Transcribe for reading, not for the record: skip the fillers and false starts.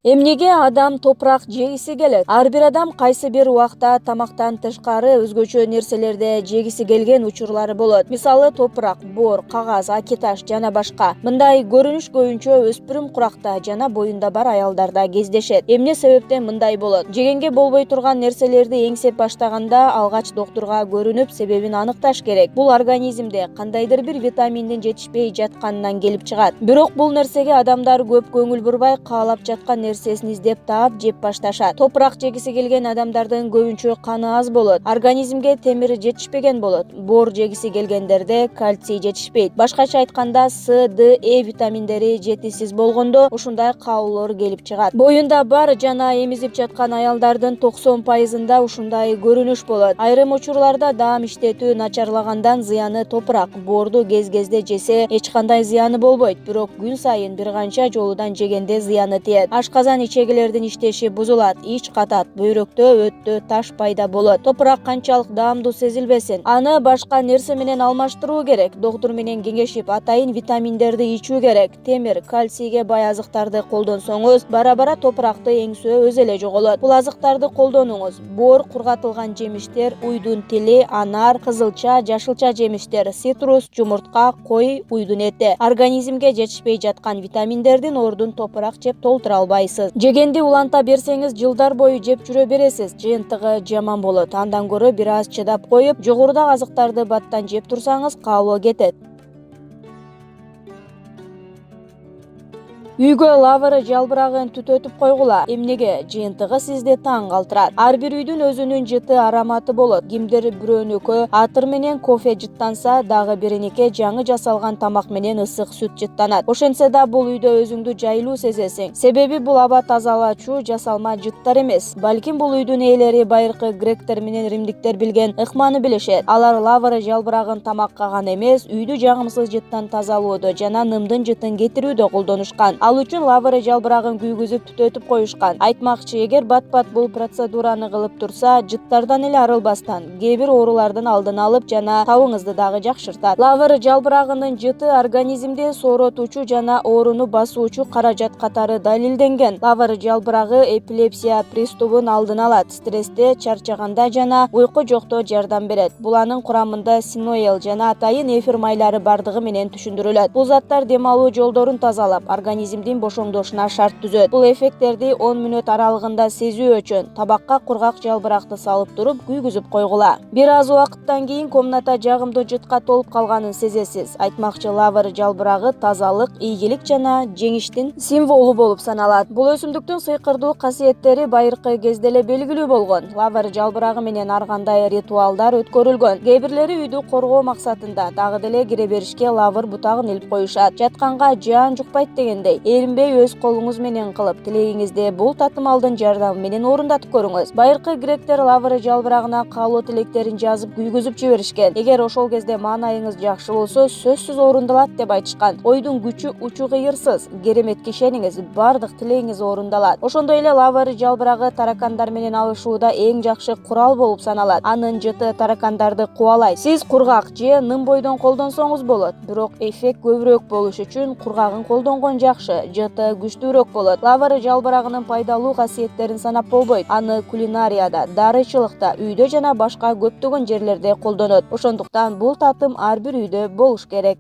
Эмнеге адам топурак жегиси келет? Ар бир адам кайсы бир убакта тамактан тышкары өзгөчө нерселерди жегиси келген учурлары болот. Мисалы топурак, бор, кагаз, аки таш жана башка. Мындай көрүнүш көбүнчө өспүрүм куракта жана боюнда бар аялдарда кездешет. Эмне себептен мындай болот? Жегенге болбой турган нерселерди эңсеп баштаганда алгач доктурга көрүнүп, себебин аныкташ керек. Бул организмде кандайдыр бир витаминдин жетишпей жатканынан келип чыгат. Бирок бул нерсеге адамдар көп көңүл бурбай, каалап жаткан нерсесин издеп таап жеп башташат. Топурак жегиси келген адамдардын көбүнчө каны аз болот. Организмге темир жетишпеген болот. Бор жегиси келгендерде кальций жетишпейт. Башкача айтканда, С, Д, Э витаминдери жетишсиз болгондо ушундай каалоолор келип чыгат. Боюнда бар жана эмизип жаткан аялдардын 90%-ында ушундай көрүнүш болот. Айрым учурларда даам иштетүү начарлагандан зыяны топурак. Борду кез-кезде жесе эч кандай зыяны болбойт, бирок күн сайын бир канча жолудан жегенде зыяны тиет. Ашказан ичегилердин иштеши бузулат, ич катат, бөйрөктө өттө таш пайда болот. Топурак канчалык даамдуу сезилбесин, аны башка нерсе менен алмаштыруу керек. Доктур менен кеңешип, атайын витаминдерди ичүү керек. Темир, кальцийге бай азыктарды колдонсоңуз, бара-бара топуракты эңсөө өзү эле жоголот. Бул азыктарды колдонуңуз. Бор, кургатылган жемиштер, уйдун тили, анар, кызылча, жашылча жемиштер, цитрус, жумуртка, кой, уйдун эти. Организмге жетишпей жаткан витаминдердин ордун топурак жеп толтура албайсыз. Жегенди уланта берсеңиз, жылдар бою жеп жүрө бересиз. Жыйынтыгы жаман болот. Андан көрө бир аз чыдап коюп, жогорудагы азыктарды баттан жеп турсаңыз, каалоо кетет. Үйгө лавыры жалбырагын түтөтүп койгула. Эмнеге? Жыйынтыгы сизди таң калтырат. Ар бир үйдүн өзүнүн жыты ароматы болот. Кимдир бирөөнүкү атыр менен кофе жыттанса, дагы бириники жаңы жасалган тамак менен ысык сүт жыттанат. Ошентсе да бул үйдө өзүңдү жайлуу сезесиң. Себеби бул аба тазалаачу жасалма жыттар эмес. Балким бул үйдүн ээлери байыркы гректер менен римдиктер билген ыкманы билишет. Алар лавыры жалбырагын тамакка гана эмес, үйдү жагымсыз жыттан тазалоодо жана нымдын жытын кетирүүдө колдонушкан. Ал үчүн лавыры жалбырагын күйгүзүп түтөтүп коюшкан. Айтмакчы, эгер бат-бат бул процедураны кылып турса, жыттардан эле арылбастан кээ бир оорулардын алдын алып жана табыңызды дагы жакшыртат. Лавыры жалбырагынын жыты организмди сооротуучу жана ооруну басуучу каражат катары далилденген. Лавыры жалбырагы эпилепсия приступун алдын алат, стрессте, чарчаганда жана уйку жокто жардам берет. Бул анын курамында синоэл жана атайын эфир майлары бардыгы менен түшүндүрүлөт. Бул заттар дем алуу жолдорун тазалап, организмдин бошоңдошуна шарт түзөт. Бул эффекттерди 10 мүнөт аралыгында сезүү үчүн табакка кургак жалбыракты салып туруп күйгүзүп койгула. Бир аз убакыттан кийин комната жагымдуу жытка толуп калганын сезесиз. Айтмакчы, лавыры жалбырагы тазалык, ийгилик жана жеңиштин символу болуп саналат. Бул өсүмдүктүн сыйкырдуу касиеттери байыркы кезде эле белгилүү болгон. Лавыры жалбырагы менен ар кандай ритуалдар өткөрүлгөн. Кээ бирлери үйдү коргоо максатында дагы деле кире беришке лавыр бутагын илип коюшат. Жатканга жаан жукпайт дегендей. Эринбей өз колуңуз менен кылып, тилегиңизди бул татымалдын жардамы менен орундатып көрүңүз. Байыркы гректер лавыры жалбырагына каалоо тилектерин жазып күйгүзүп жиберишкен. Эгер ошол кезде маанайыңыз жакшы болсо, сөзсүз орундалат деп айтышкан. Ойдун күчү учу кыйырсыз. Керемет ишениңиз, бардык тилегиңиз орундалат. Ошондой эле лавыры жалбырагы таракандар менен алышууда эң жакшы курал болуп саналат. Анын жыты таракандарды кубалайт. Сиз кургак же ным бойдон колдонсоңуз болот, бирок эффект көбүрөөк болуш үчүн кургагын колдонгон жакшы. Жыты күчтүүрөөк болот. Лавыры жалбырагынын пайдалуу касиеттерин санап болбойт. Аны кулинарияда, дарычылыкта, үйдө жана башка көптөгөн жерлерде колдонот. Ошондуктан бул татым ар бир үйдө болуш керек.